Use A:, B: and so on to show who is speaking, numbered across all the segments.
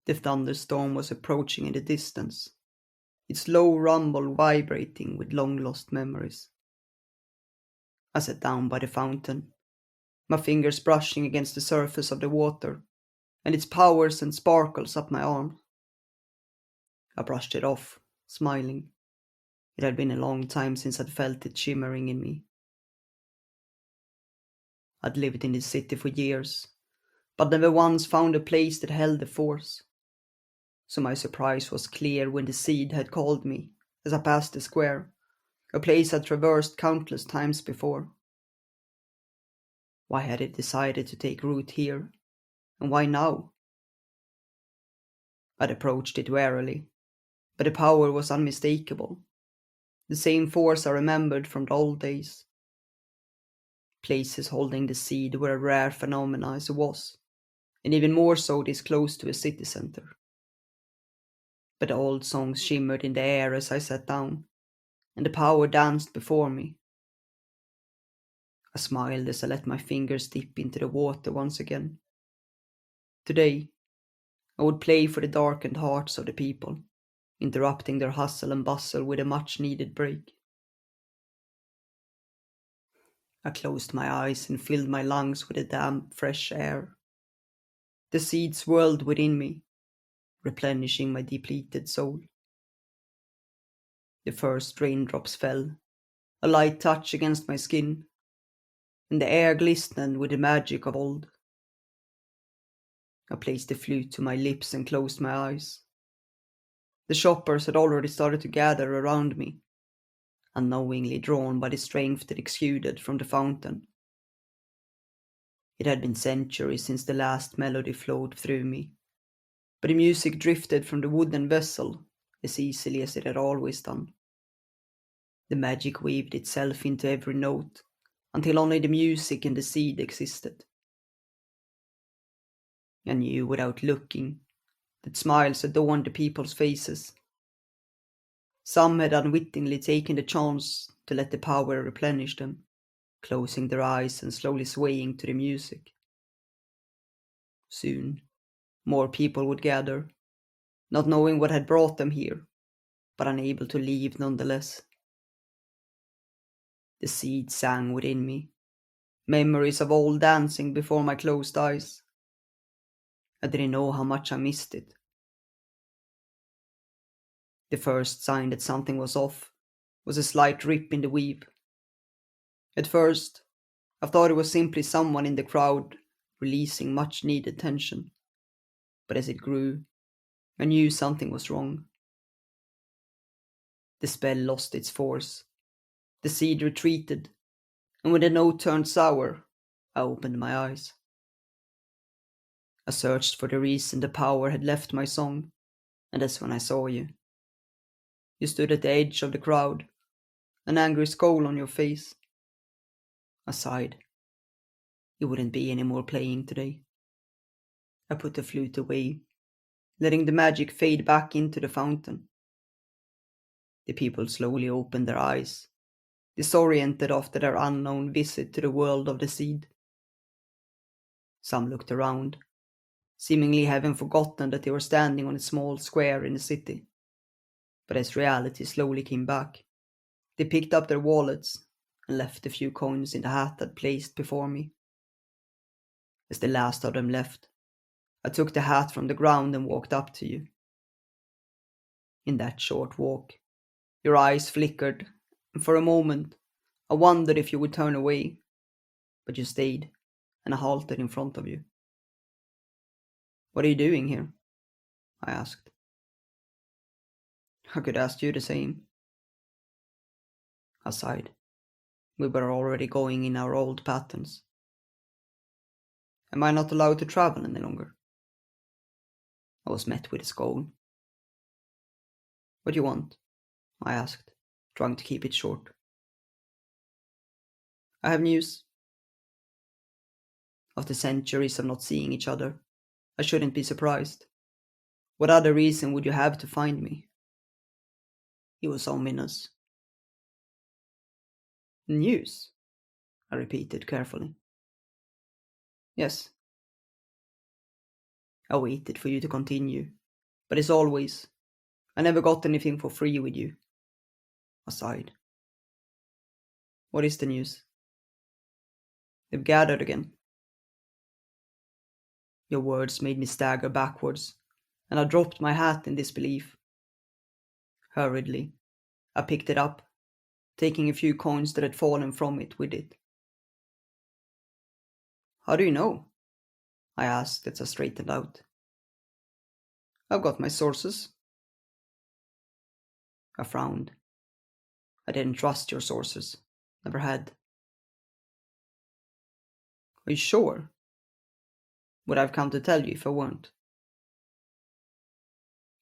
A: The thunderstorm was approaching in the distance, its low rumble vibrating with long-lost memories. I sat down by the fountain, my fingers brushing against the surface of the water, and its power sent sparkles up my arm. I brushed it off, smiling. It had been a long time since I'd felt it shimmering in me. I'd lived in this city for years, but never once found a place that held the force. So my surprise was clear when the seed had called me as I passed the square, a place I'd traversed countless times before. Why had it decided to take root here? And why now? I'd approached it warily, but the power was unmistakable. The same force I remembered from the old days. Places holding the seed were a rare phenomenon as it was, and even more so this close to a city centre. But the old songs shimmered in the air as I sat down, and the power danced before me. I smiled as I let my fingers dip into the water once again. Today, I would play for the darkened hearts of the people, interrupting their hustle and bustle with a much-needed break. I closed my eyes and filled my lungs with the damp, fresh air. The seed swirled within me, replenishing my depleted soul. The first raindrops fell, a light touch against my skin, and the air glistened with the magic of old. I placed the flute to my lips and closed my eyes. The shoppers had already started to gather around me, unknowingly drawn by the strength that exuded from the fountain. It had been centuries since the last melody flowed through me, but the music drifted from the wooden vessel as easily as it had always done. The magic weaved itself into every note, until only the music and the seed existed. I knew without looking that smiles adorned the people's faces. Some had unwittingly taken the chance to let the power replenish them, closing their eyes and slowly swaying to the music. Soon, more people would gather, not knowing what had brought them here, but unable to leave nonetheless. The seed sang within me, memories of old dancing before my closed eyes. I didn't know how much I missed it. The first sign that something was off was a slight rip in the weave. At first, I thought it was simply someone in the crowd releasing much needed tension, but as it grew, I knew something was wrong. The spell lost its force, the seed retreated, and when the note turned sour, I opened my eyes. I searched for the reason the power had left my song, and that's when I saw you. You stood at the edge of the crowd, an angry scowl on your face. I sighed. You wouldn't be any more playing today. I put the flute away, letting the magic fade back into the fountain. The people slowly opened their eyes, disoriented after their unknown visit to the world of the seed. Some looked around, seemingly having forgotten that they were standing on a small square in the city. But as reality slowly came back, they picked up their wallets and left a few coins in the hat I'd placed before me. As the last of them left, I took the hat from the ground and walked up to you. In that short walk, your eyes flickered, and for a moment, I wondered if you would turn away, but you stayed, and I halted in front of you. What are you doing here? I asked. I could ask you the same. I sighed. We were already going in our old patterns. Am I not allowed to travel any longer? I was met with a scowl. What do you want? I asked, trying to keep it short. I have news. After centuries of not seeing each other, I shouldn't be surprised. What other reason would you have to find me? He was ominous. News? I repeated carefully. Yes. I waited for you to continue, But as always, I never got anything for free with you. I sighed. What is the news? They've gathered again. Your words made me stagger backwards, and I dropped my hat in disbelief. Hurriedly, I picked it up, taking a few coins that had fallen from it with it. How do you know? I asked as I straightened out. I've got my sources. I frowned. I didn't trust your sources. Never had. Are you sure? Would I've come to tell you if I weren't?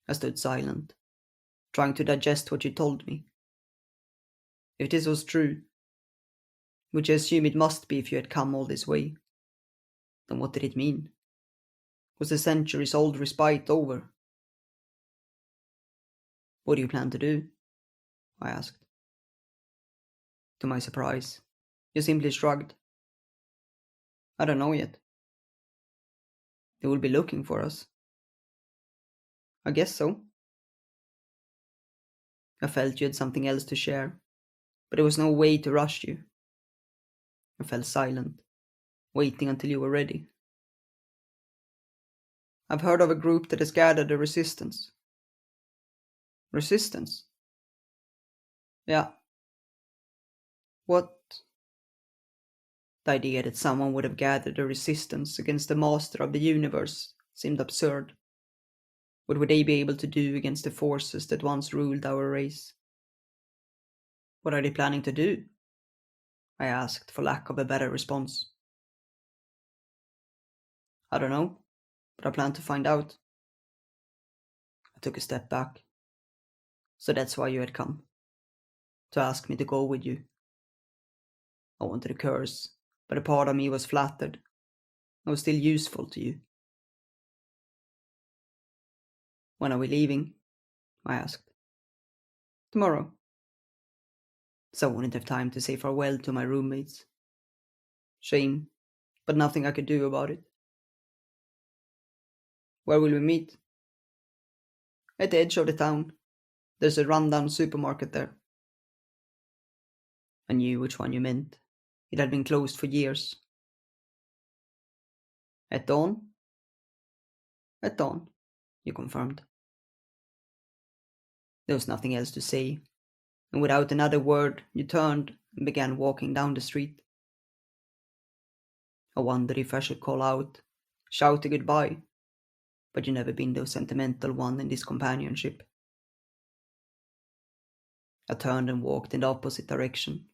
A: I stood silent, trying to digest what you told me. If this was true, which I assume it must be if you had come all this way, then what did it mean? Was the centuries-old respite over? What do you plan to do? I asked. To my surprise, you simply shrugged. I don't know yet. They will be looking for us. I guess so. I felt you had something else to share, but there was no way to rush you. I fell silent, waiting until you were ready. I've heard of a group that has gathered a resistance. Resistance? Yeah. What? The idea that someone would have gathered a resistance against the master of the universe seemed absurd. What would they be able to do against the forces that once ruled our race? What are they planning to do? I asked for lack of a better response. I don't know, but I plan to find out. I took a step back. So that's why you had come. To ask me to go with you. I wanted to curse, but a part of me was flattered. I was still useful to you. When are we leaving? I asked. Tomorrow. So I wouldn't have time to say farewell to my roommates. Shame, but nothing I could do about it. Where will we meet? At the edge of the town. There's a rundown supermarket there. I knew which one you meant. It had been closed for years. At dawn? At dawn, you confirmed. There was nothing else to say, and without another word, you turned and began walking down the street. I wondered if I should call out, shout a goodbye, but you never been the sentimental one in this companionship. I turned and walked in the opposite direction.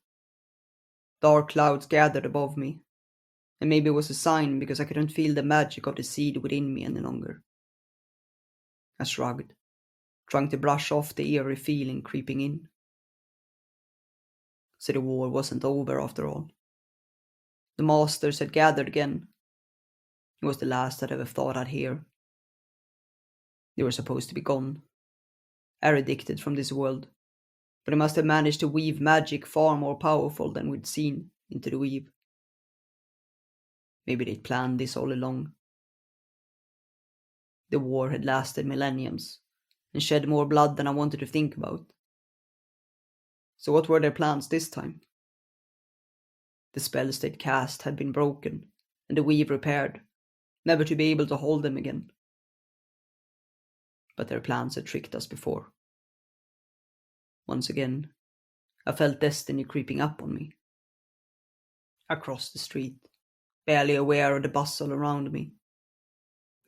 A: Dark clouds gathered above me, and maybe it was a sign because I couldn't feel the magic of the seed within me any longer. I shrugged, trying to brush off the eerie feeling creeping in. So the war wasn't over after all. The masters had gathered again. It was the last I'd ever thought I'd hear. They were supposed to be gone, eradicted from this world, but they must have managed to weave magic far more powerful than we'd seen into the weave. Maybe they'd planned this all along. The war had lasted millenniums, and shed more blood than I wanted to think about. So what were their plans this time? The spells they'd cast had been broken, and the weave repaired, never to be able to hold them again. But their plans had tricked us before. Once again, I felt destiny creeping up on me. I crossed the street, barely aware of the bustle around me.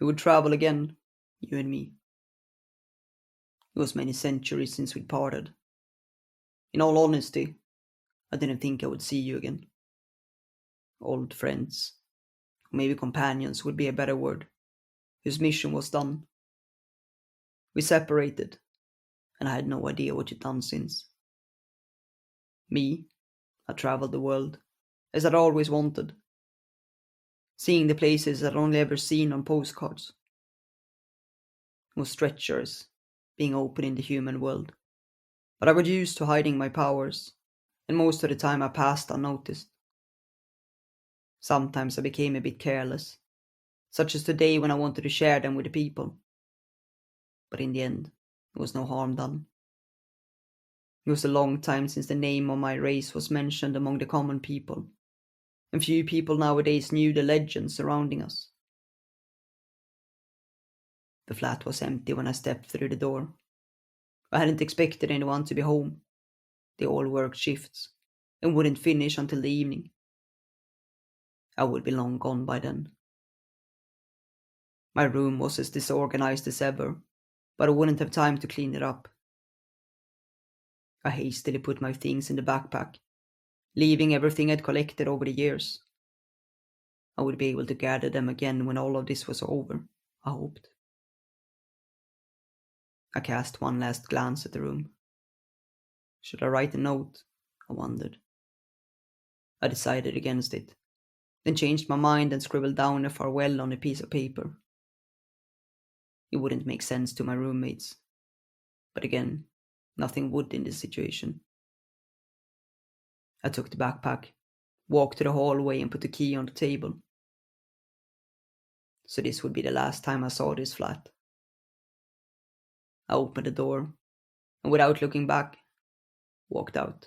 A: We would travel again, you and me. It was many centuries since we'd parted. In all honesty, I didn't think I would see you again. Old friends, or maybe companions would be a better word, whose mission was done. We separated, and I had no idea what you'd done since. Me, I travelled the world, as I'd always wanted, seeing the places I'd only ever seen on postcards. It was treacherous, being open in the human world, but I got used to hiding my powers, and most of the time I passed unnoticed. Sometimes I became a bit careless, such as today when I wanted to share them with the people. but in the end, there was no harm done. It was a long time since the name of my race was mentioned among the common people, and few people nowadays knew the legends surrounding us. The flat was empty when I stepped through the door. I hadn't expected anyone to be home. They all worked shifts and wouldn't finish until the evening. I would be long gone by then. My room was as disorganized as ever, but I wouldn't have time to clean it up. I hastily put my things in the backpack, leaving everything I'd collected over the years. I would be able to gather them again when all of this was over, I hoped. I cast one last glance at the room. Should I write a note? I wondered. I decided against it, then changed my mind and scribbled down a farewell on a piece of paper. It wouldn't make sense to my roommates. But again, nothing would in this situation. I took the backpack, walked to the hallway and put the key on the table. So this would be the last time I saw this flat. I opened the door and without looking back, walked out.